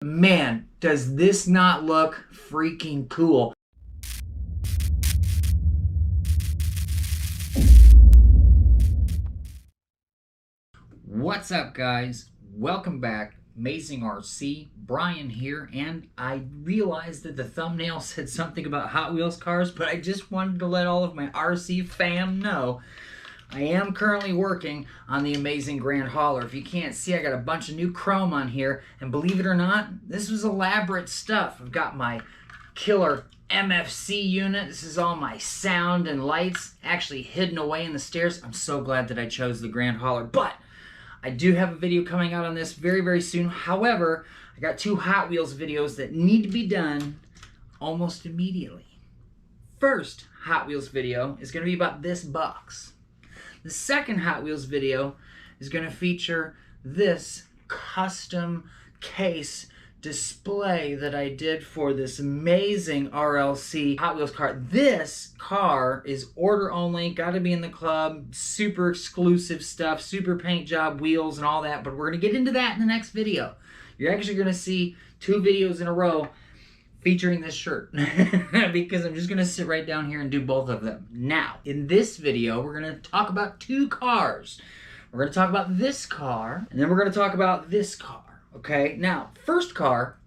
Man, does this not look freaking cool? What's up, guys? Welcome back. Amazing RC, Brian here, and I realized that the thumbnail said something about Hot Wheels cars, but I just wanted to let all of my RC fam know I am currently working on the Amazing Grand Hauler. If you can't see, I got a bunch of new chrome on here, and believe it or not, this was elaborate stuff. I've got my killer MFC unit. This is all my sound and lights actually hidden away in the stairs. I'm so glad that I chose the Grand Hauler, but I do have a video coming out on this very, very soon. However, I got two Hot Wheels videos that need to be done almost immediately. First Hot Wheels video is going to be about this box. The second Hot Wheels video is going to feature this custom case display that I did for this amazing RLC Hot Wheels car. This car is order only, got to be in the club, super exclusive stuff, super paint job, wheels and all that, but we're going to get into that in the next video. You're actually going to see two videos in a row featuring this shirt because I'm just going to sit right down here and do both of them. Now, in this video, we're going to talk about two cars. We're going to talk about this car, and then we're going to talk about this car. Okay, now, first car,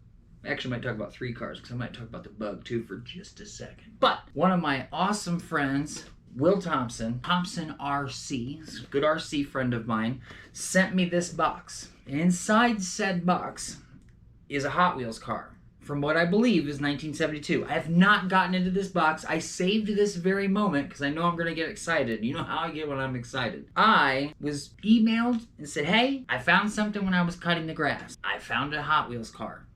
actually might talk about three cars because I might talk about the Bug too for just a second. But one of my awesome friends, Will Thompson, Thompson RC, a good RC friend of mine, sent me this box. And inside said box is a Hot Wheels car from what I believe is 1972. I have not gotten into this box. I saved this very moment because I know I'm going to get excited. You know how I get when I'm excited. I was emailed and said, hey, I found something when I was cutting the grass. I found a Hot Wheels car.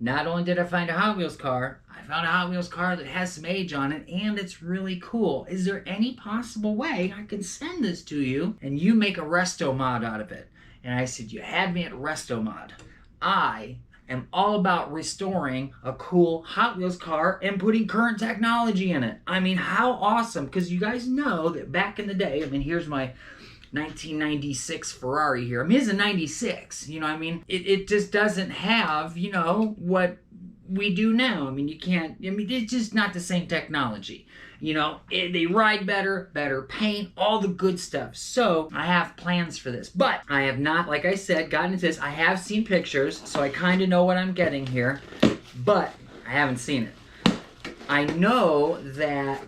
Not only did I find a Hot Wheels car, I found a Hot Wheels car that has some age on it and it's really cool. Is there any possible way I could send this to you and you make a resto mod out of it? And I said, you had me at resto mod. I am all about restoring a cool Hot Wheels car and putting current technology in it. I mean, how awesome, because you guys know that back in the day, I mean, here's my 1996 Ferrari here. I mean, it's a 96, you know what I mean? It just doesn't have, you know, what we do now. I mean, you can't, I mean, it's just not the same technology. You know, they ride better, better paint, all the good stuff. So I have plans for this, but I have not, like I said, gotten into this. I have seen pictures, so I kind of know what I'm getting here, but I haven't seen it. I know that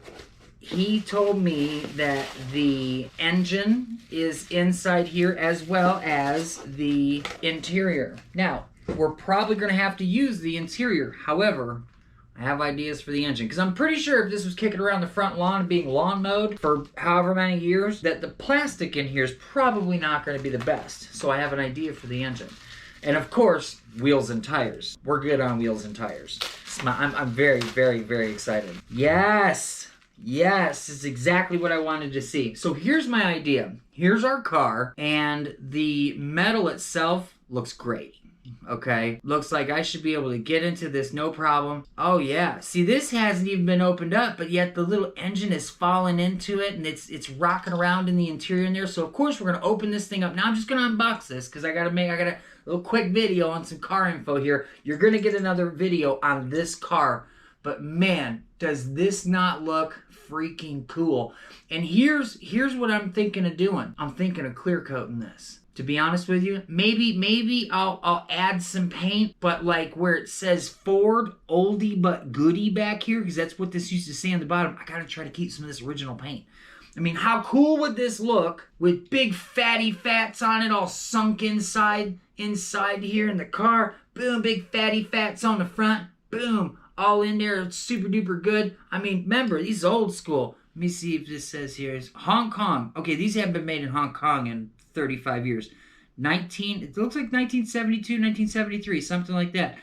he told me that the engine is inside here as well as the interior. Now, we're probably going to have to use the interior. However, I have ideas for the engine because I'm pretty sure if this was kicking around the front lawn and being lawn mowed for however many years, that the plastic in here is probably not going to be the best. So I have an idea for the engine. And of course, wheels and tires. We're good on wheels and tires. I'm very, very, very excited. Yes! Yes, it's exactly what I wanted to see. So here's my idea. Here's our car, and the metal itself looks great. Okay, looks like I should be able to get into this no problem. Oh yeah, see, this hasn't even been opened up, but yet the little engine is falling into it and it's rocking around in the interior in there. So of course we're gonna open this thing up. Now I'm just gonna unbox this because I got a little quick video on some car info here. You're gonna get another video on this car, but man, does this not look freaking cool. And here's what I'm thinking of doing. I'm thinking of clear coating this. To be honest with you, maybe I'll add some paint, but like where it says Ford oldie but goodie back here, because that's what this used to say on the bottom, I gotta try to keep some of this original paint. I mean, how cool would this look with big fatty fats on it all sunk inside here in the car? Boom, big fatty fats on the front. Boom, all in there, it's super duper good. I mean, remember, these old school. Let me see if this says here is Hong Kong. Okay, these haven't been made in Hong Kong in 35 years. It looks like 1972, 1973, something like that.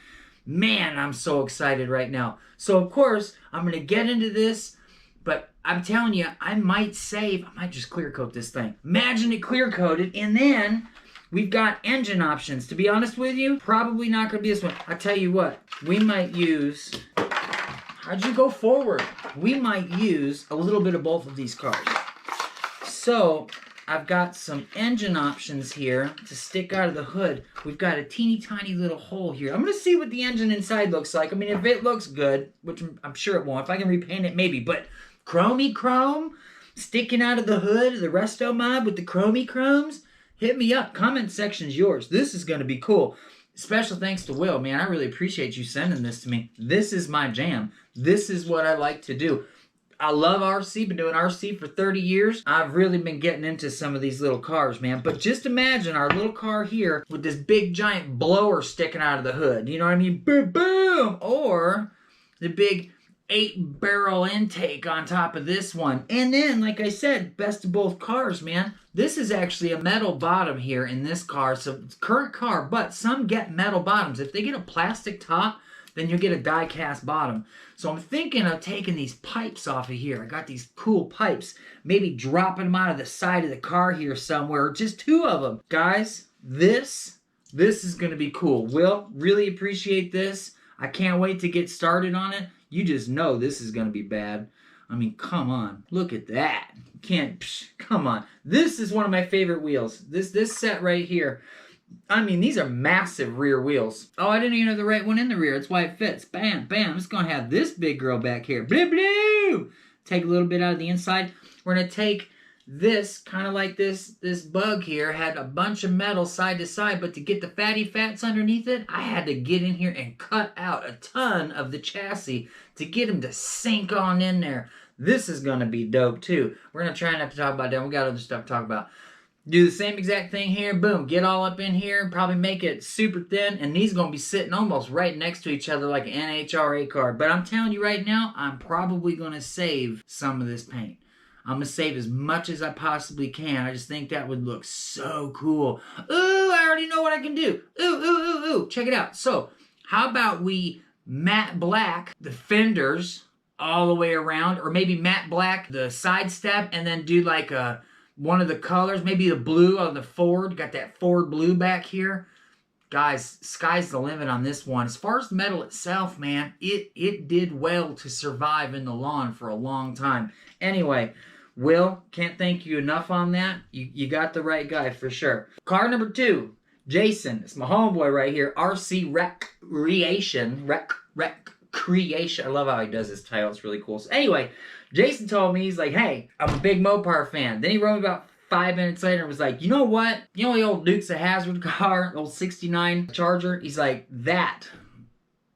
Man, I'm so excited right now. So, of course, I'm going to get into this, but I'm telling you, I might just clear coat this thing. Imagine it clear coated, and then we've got engine options. To be honest with you, probably not going to be this one. I tell you what, we might use, how'd you go forward? We might use a little bit of both of these cars. So, I've got some engine options here to stick out of the hood. We've got a teeny tiny little hole here. I'm going to see what the engine inside looks like. I mean, if it looks good, which I'm sure it won't. If I can repaint it, maybe. But chromey chrome sticking out of the hood of the Resto Mod with the chromey chromes, hit me up. Comment section's yours. This is going to be cool. Special thanks to Will. Man, I really appreciate you sending this to me. This is my jam. This is what I like to do. I love RC, been doing RC for 30 years. I've really been getting into some of these little cars, man. But just imagine our little car here with this big giant blower sticking out of the hood. You know what I mean? Boom, boom! Or the big 8-barrel intake on top of this one. And then, like I said, best of both cars, man. This is actually a metal bottom here in this car. So it's a current car, but some get metal bottoms. If they get a plastic top, then you'll get a die-cast bottom. So I'm thinking of taking these pipes off of here. I got these cool pipes. Maybe dropping them out of the side of the car here somewhere. Just 2 of them. Guys, this is going to be cool. Will, really appreciate this. I can't wait to get started on it. You just know this is going to be bad. I mean, come on. Look at that. Come on. This is one of my favorite wheels. This set right here. I mean, these are massive rear wheels. Oh, I didn't even have the right one in the rear. That's why it fits. Bam, bam. I'm just going to have this big girl back here. Blue, blue. Take a little bit out of the inside. We're going to take this, kind of like this bug here, had a bunch of metal side to side, but to get the fatty fats underneath it, I had to get in here and cut out a ton of the chassis to get them to sink on in there. This is going to be dope, too. We're going to try not to talk about that. We got other stuff to talk about. Do the same exact thing here. Boom. Get all up in here. Probably make it super thin. And these going to be sitting almost right next to each other like an NHRA card. But I'm telling you right now, I'm probably going to save some of this paint. I'm going to save as much as I possibly can. I just think that would look so cool. Ooh, I already know what I can do. Ooh, ooh, ooh, ooh. Check it out. So, how about we matte black the fenders all the way around? Or maybe matte black the side step and then do like one of the colors. Maybe the blue on the Ford. Got that Ford blue back here. Guys, sky's the limit on this one. As far as the metal itself, man, it did well to survive in the lawn for a long time. Anyway, Will, can't thank you enough on that. You got the right guy for sure. Car number 2, Jason. It's my homeboy right here. RC Recreation. Recreation. I love how he does his title. It's really cool. So anyway, Jason told me, he's like, hey, I'm a big Mopar fan. Then he wrote me about 5 minutes later and was like, you know what? You know the old Dukes of Hazzard car, old 69 Charger? He's like, that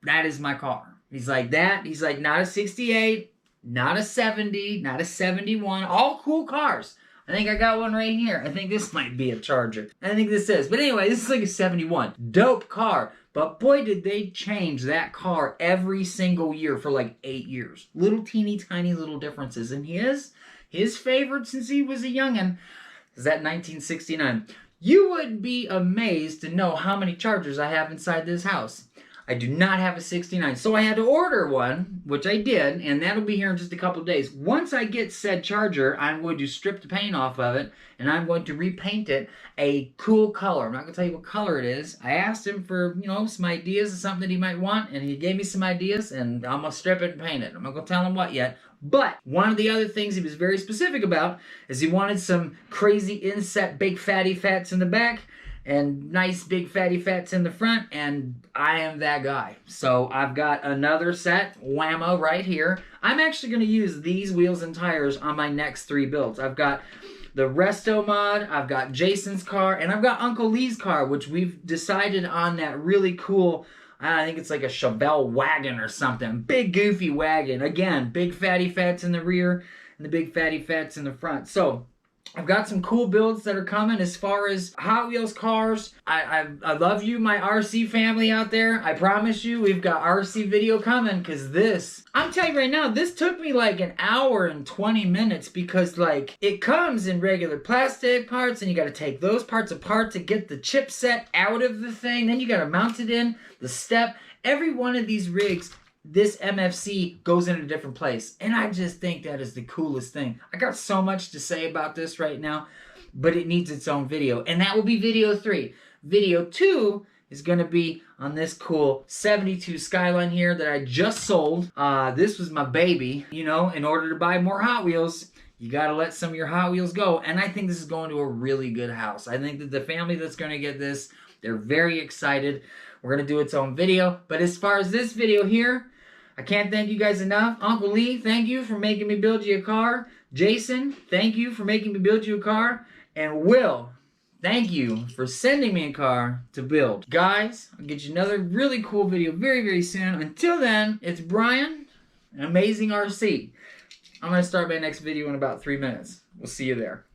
is my car. He's like, he's like, not a 68, not a 70, not a 71, all cool cars. I think I got one right here. I think this might be a Charger. I think this is. But anyway, this is like a 71. Dope car. But boy, did they change that car every single year for like 8 years. Little teeny tiny little differences. And his favorite since he was a youngin' is that 1969. You would be amazed to know how many Chargers I have inside this house. I do not have a 69, so I had to order one, which I did, and that'll be here in just a couple of days. Once I get said Charger, I'm going to strip the paint off of it, and I'm going to repaint it a cool color. I'm not going to tell you what color it is. I asked him for, some ideas of something that he might want, and he gave me some ideas, and I'm going to strip it and paint it. I'm not going to tell him what yet. But one of the other things he was very specific about is he wanted some crazy inset big fatty fats in the back and nice big fatty fats in the front, and I am that guy. So I've got another set, whammo, right here. I'm actually going to use these wheels and tires on my next 3 builds. I've got the Resto Mod, I've got Jason's car, and I've got Uncle Lee's car, which we've decided on that really cool, I think it's like a Chevelle wagon or something. Big goofy wagon. Again, big fatty fats in the rear and the big fatty fats in the front. So I've got some cool builds that are coming as far as Hot Wheels cars. I love you, my RC family out there. I promise you, we've got RC video coming because this, I'm telling you right now, this took me like an hour and 20 minutes because like it comes in regular plastic parts and you got to take those parts apart to get the chipset out of the thing. Then you got to mount it in, the step. Every one of these rigs, this MFC goes in a different place. And I just think that is the coolest thing. I got so much to say about this right now, but it needs its own video. And that will be video 3. Video 2 is going to be on this cool 72 Skyline here that I just sold. This was my baby. In order to buy more Hot Wheels, you got to let some of your Hot Wheels go. And I think this is going to a really good house. I think that the family that's going to get this, they're very excited. We're going to do its own video. But as far as this video here, I can't thank you guys enough. Uncle Lee, thank you for making me build you a car. Jason, thank you for making me build you a car. And Will, thank you for sending me a car to build. Guys, I'll get you another really cool video very, very soon. Until then, it's Brian, Amazing RC. I'm going to start my next video in about 3 minutes. We'll see you there.